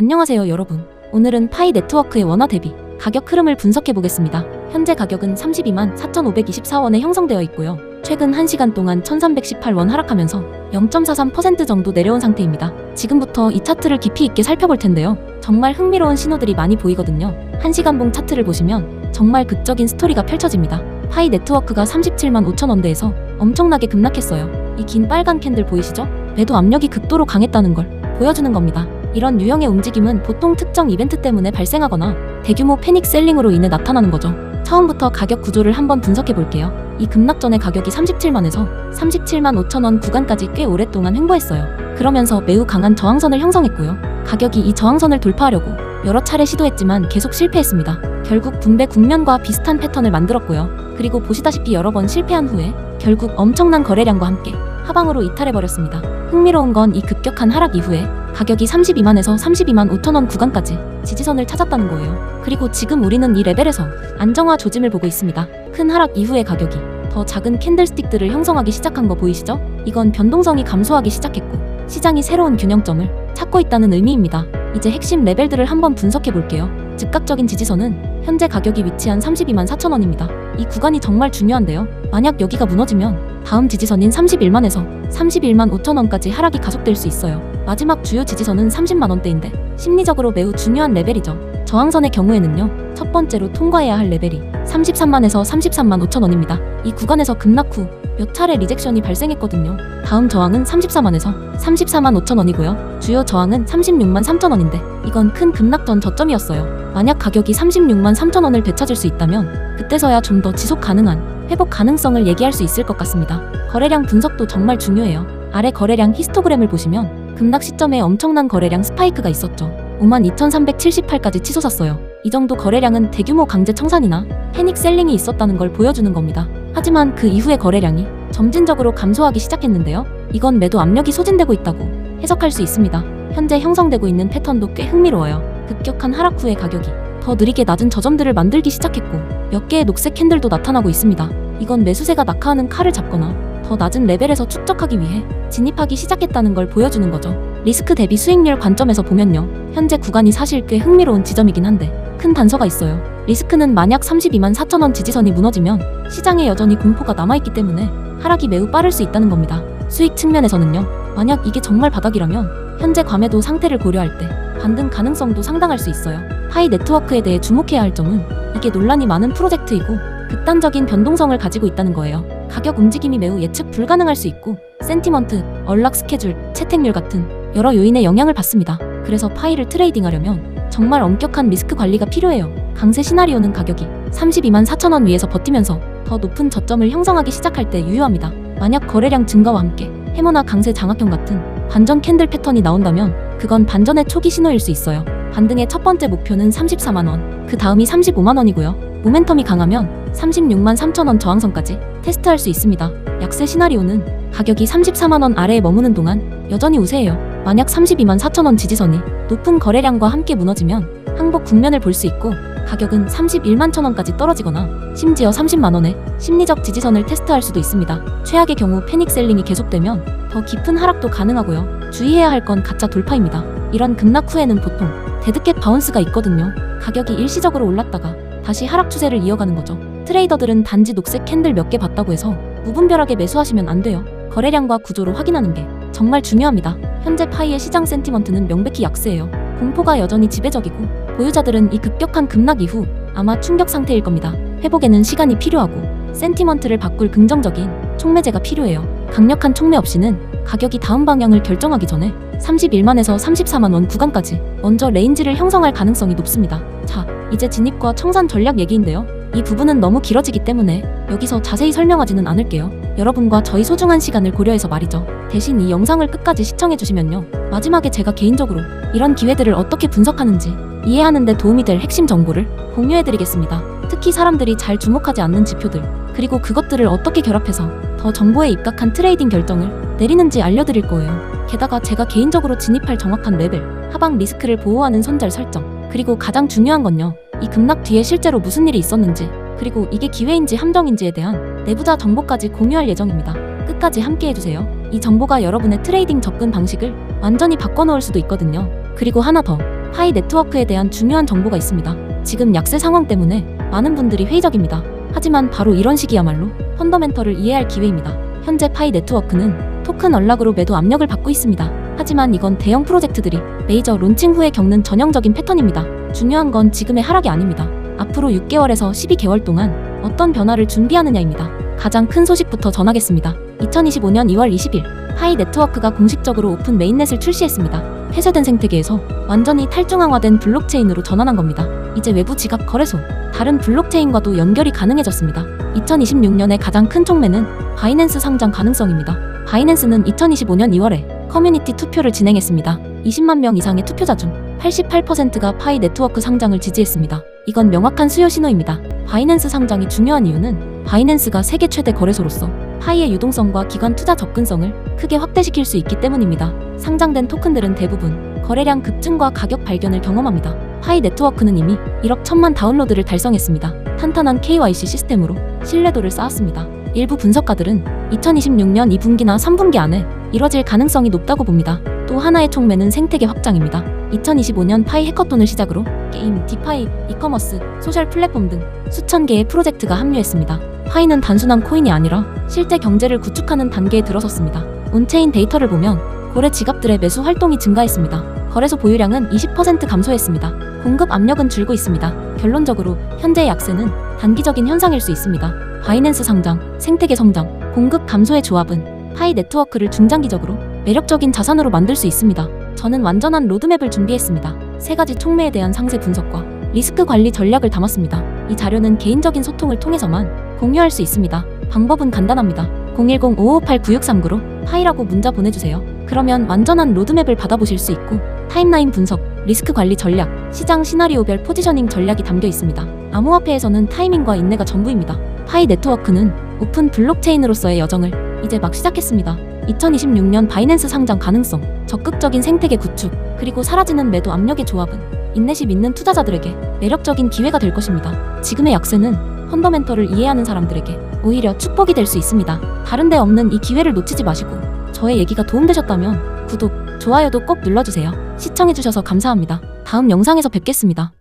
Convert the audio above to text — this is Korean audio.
안녕하세요 여러분. 오늘은 파이 네트워크의 원화 대비 가격 흐름을 분석해 보겠습니다. 현재 가격은 32만 4,524원에 형성되어 있고요. 최근 1시간 동안 1,318원 하락하면서 0.43% 정도 내려온 상태입니다. 지금부터 이 차트를 깊이 있게 살펴볼 텐데요. 정말 흥미로운 신호들이 많이 보이거든요. 1시간봉 차트를 보시면 정말 극적인 스토리가 펼쳐집니다. 파이 네트워크가 37만 5천원대에서 엄청나게 급락했어요. 이 긴 빨간 캔들 보이시죠? 매도 압력이 극도로 강했다는 걸 보여주는 겁니다. 이런 유형의 움직임은 보통 특정 이벤트 때문에 발생하거나 대규모 패닉 셀링으로 인해 나타나는 거죠. 처음부터 가격 구조를 한번 분석해 볼게요. 이 급락 전에 가격이 37만에서 37만 5천원 구간까지 꽤 오랫동안 횡보했어요. 그러면서 매우 강한 저항선을 형성했고요. 가격이 이 저항선을 돌파하려고 여러 차례 시도했지만 계속 실패했습니다. 결국 분배 국면과 비슷한 패턴을 만들었고요. 그리고 보시다시피 여러 번 실패한 후에 결국 엄청난 거래량과 함께 하방으로 이탈해버렸습니다. 흥미로운 건 이 급격한 하락 이후에 가격이 32만에서 32만 5천원 구간까지 지지선을 찾았다는 거예요. 그리고 지금 우리는 이 레벨에서 안정화 조짐을 보고 있습니다. 큰 하락 이후에 가격이 더 작은 캔들스틱들을 형성하기 시작한 거 보이시죠? 이건 변동성이 감소하기 시작했고 시장이 새로운 균형점을 찾고 있다는 의미입니다. 이제 핵심 레벨들을 한번 분석해 볼게요. 즉각적인 지지선은 현재 가격이 위치한 32만 4천원입니다. 이 구간이 정말 중요한데요. 만약 여기가 무너지면 다음 지지선인 31만에서 31만 5천원까지 하락이 가속될 수 있어요. 마지막 주요 지지선은 30만원대인데 심리적으로 매우 중요한 레벨이죠. 저항선의 경우에는요. 첫 번째로 통과해야 할 레벨이 33만에서 33만 5천원입니다. 이 구간에서 급락 후 몇 차례 리젝션이 발생했거든요. 다음 저항은 34만에서 34만 5천원이고요. 주요 저항은 36만 3천원인데 이건 큰 급락 전 저점이었어요. 만약 가격이 36만 3천원을 되찾을 수 있다면 그때서야 좀 더 지속 가능한 회복 가능성을 얘기할 수 있을 것 같습니다. 거래량 분석도 정말 중요해요. 아래 거래량 히스토그램을 보시면 급락 시점에 엄청난 거래량 스파이크가 있었죠. 52,378까지 치솟았어요. 이 정도 거래량은 대규모 강제 청산이나 패닉 셀링이 있었다는 걸 보여주는 겁니다. 하지만 그 이후의 거래량이 점진적으로 감소하기 시작했는데요. 이건 매도 압력이 소진되고 있다고 해석할 수 있습니다. 현재 형성되고 있는 패턴도 꽤 흥미로워요. 급격한 하락 후에 가격이 더 느리게 낮은 저점들을 만들기 시작했고 몇 개의 녹색 캔들도 나타나고 있습니다. 이건 매수세가 낙하하는 칼을 잡거나 더 낮은 레벨에서 축적하기 위해 진입하기 시작했다는 걸 보여주는 거죠. 리스크 대비 수익률 관점에서 보면요. 현재 구간이 사실 꽤 흥미로운 지점이긴 한데 큰 단서가 있어요. 리스크는 만약 32만 4천원 지지선이 무너지면 시장에 여전히 공포가 남아있기 때문에 하락이 매우 빠를 수 있다는 겁니다. 수익 측면에서는요. 만약 이게 정말 바닥이라면 현재 과매도 상태를 고려할 때 반등 가능성도 상당할 수 있어요. 파이 네트워크에 대해 주목해야 할 점은 이게 논란이 많은 프로젝트이고 극단적인 변동성을 가지고 있다는 거예요. 가격 움직임이 매우 예측 불가능할 수 있고 센티먼트, 언락 스케줄, 채택률 같은 여러 요인의 영향을 받습니다. 그래서 파이를 트레이딩하려면 정말 엄격한 리스크 관리가 필요해요. 강세 시나리오는 가격이 32만 4천원 위에서 버티면서 더 높은 저점을 형성하기 시작할 때 유효합니다. 만약 거래량 증가와 함께 해머나 강세 장악형 같은 반전 캔들 패턴이 나온다면 그건 반전의 초기 신호일 수 있어요. 반등의 첫 번째 목표는 34만원, 그 다음이 35만원이고요. 모멘텀이 강하면 36만 3천원 저항선까지 테스트할 수 있습니다. 약세 시나리오는 가격이 34만원 아래에 머무는 동안 여전히 우세해요. 만약 32만 4천원 지지선이 높은 거래량과 함께 무너지면 항복 국면을 볼 수 있고 가격은 31만 천원까지 떨어지거나 심지어 30만원의 심리적 지지선을 테스트할 수도 있습니다. 최악의 경우 패닉 셀링이 계속되면 더 깊은 하락도 가능하고요. 주의해야 할 건 가짜 돌파입니다. 이런 급락 후에는 보통 데드캣 바운스가 있거든요. 가격이 일시적으로 올랐다가 다시 하락 추세를 이어가는 거죠. 트레이더들은 단지 녹색 캔들 몇 개 봤다고 해서 무분별하게 매수하시면 안 돼요. 거래량과 구조를 확인하는 게 정말 중요합니다. 현재 파이의 시장 센티먼트는 명백히 약세예요. 공포가 여전히 지배적이고 보유자들은 이 급격한 급락 이후 아마 충격 상태일 겁니다. 회복에는 시간이 필요하고 센티먼트를 바꿀 긍정적인 촉매제가 필요해요. 강력한 촉매 없이는 가격이 다음 방향을 결정하기 전에 31만에서 34만원 구간까지 먼저 레인지를 형성할 가능성이 높습니다. 자, 이제 진입과 청산 전략 얘기인데요. 이 부분은 너무 길어지기 때문에 여기서 자세히 설명하지는 않을게요. 여러분과 저희 소중한 시간을 고려해서 말이죠. 대신 이 영상을 끝까지 시청해주시면요. 마지막에 제가 개인적으로 이런 기회들을 어떻게 분석하는지 이해하는 데 도움이 될 핵심 정보를 공유해드리겠습니다. 특히 사람들이 잘 주목하지 않는 지표들, 그리고 그것들을 어떻게 결합해서 더 정보에 입각한 트레이딩 결정을 내리는지 알려드릴 거예요. 게다가 제가 개인적으로 진입할 정확한 레벨, 하방 리스크를 보호하는 손절 설정, 그리고 가장 중요한 건요. 이 급락 뒤에 실제로 무슨 일이 있었는지, 그리고 이게 기회인지 함정인지에 대한 내부자 정보까지 공유할 예정입니다. 끝까지 함께해주세요. 이 정보가 여러분의 트레이딩 접근 방식을 완전히 바꿔놓을 수도 있거든요. 그리고 하나 더, 파이 네트워크에 대한 중요한 정보가 있습니다. 지금 약세 상황 때문에 많은 분들이 회의적입니다. 하지만 바로 이런 시기야말로 펀더멘털을 이해할 기회입니다. 현재 파이 네트워크는 토큰 언락으로 매도 압력을 받고 있습니다. 하지만 이건 대형 프로젝트들이 메이저 론칭 후에 겪는 전형적인 패턴입니다. 중요한 건 지금의 하락이 아닙니다. 앞으로 6개월에서 12개월 동안 어떤 변화를 준비하느냐입니다. 가장 큰 소식부터 전하겠습니다. 2025년 2월 20일 파이 네트워크가 공식적으로 오픈 메인넷을 출시했습니다. 폐쇄된 생태계에서 완전히 탈중앙화된 블록체인으로 전환한 겁니다. 이제 외부 지갑 거래소, 다른 블록체인과도 연결이 가능해졌습니다. 2026년의 가장 큰 촉매는 바이낸스 상장 가능성입니다. 바이낸스는 2025년 2월에 커뮤니티 투표를 진행했습니다. 20만 명 이상의 투표자 중 88%가 파이 네트워크 상장을 지지했습니다. 이건 명확한 수요 신호입니다. 바이낸스 상장이 중요한 이유는 바이낸스가 세계 최대 거래소로서 파이의 유동성과 기관 투자 접근성을 크게 확대시킬 수 있기 때문입니다. 상장된 토큰들은 대부분 거래량 급증과 가격 발견을 경험합니다. 파이 네트워크는 이미 1억 1천만 다운로드를 달성했습니다. 탄탄한 KYC 시스템으로 신뢰도를 쌓았습니다. 일부 분석가들은 2026년 2분기나 3분기 안에 이뤄질 가능성이 높다고 봅니다. 또 하나의 촉매는 생태계 확장입니다. 2025년 파이 해커톤을 시작으로 게임, 디파이, 이커머스, 소셜 플랫폼 등 수천 개의 프로젝트가 합류했습니다. 파이는 단순한 코인이 아니라 실제 경제를 구축하는 단계에 들어섰습니다. 온체인 데이터를 보면 거래 지갑들의 매수 활동이 증가했습니다. 거래소 보유량은 20% 감소했습니다. 공급 압력은 줄고 있습니다. 결론적으로 현재의 약세는 단기적인 현상일 수 있습니다. 바이낸스 상장, 생태계 성장, 공급 감소의 조합은 파이 네트워크를 중장기적으로 매력적인 자산으로 만들 수 있습니다. 저는 완전한 로드맵을 준비했습니다. 3가지 촉매에 대한 상세 분석과 리스크 관리 전략을 담았습니다. 이 자료는 개인적인 소통을 통해서만 공유할 수 있습니다. 방법은 간단합니다. 010-558-9639로 파이라고 문자 보내주세요. 그러면 완전한 로드맵을 받아보실 수 있고 타임라인 분석, 리스크 관리 전략, 시장 시나리오별 포지셔닝 전략이 담겨 있습니다. 암호화폐에서는 타이밍과 인내가 전부입니다. 파이 네트워크는 오픈 블록체인으로서의 여정을 이제 막 시작했습니다. 2026년 바이낸스 상장 가능성, 적극적인 생태계 구축, 그리고 사라지는 매도 압력의 조합은 인내시 믿는 투자자들에게 매력적인 기회가 될 것입니다. 지금의 약세는 펀더멘털을 이해하는 사람들에게 오히려 축복이 될 수 있습니다. 다른 데 없는 이 기회를 놓치지 마시고 저의 얘기가 도움되셨다면 구독, 좋아요도 꼭 눌러주세요. 시청해주셔서 감사합니다. 다음 영상에서 뵙겠습니다.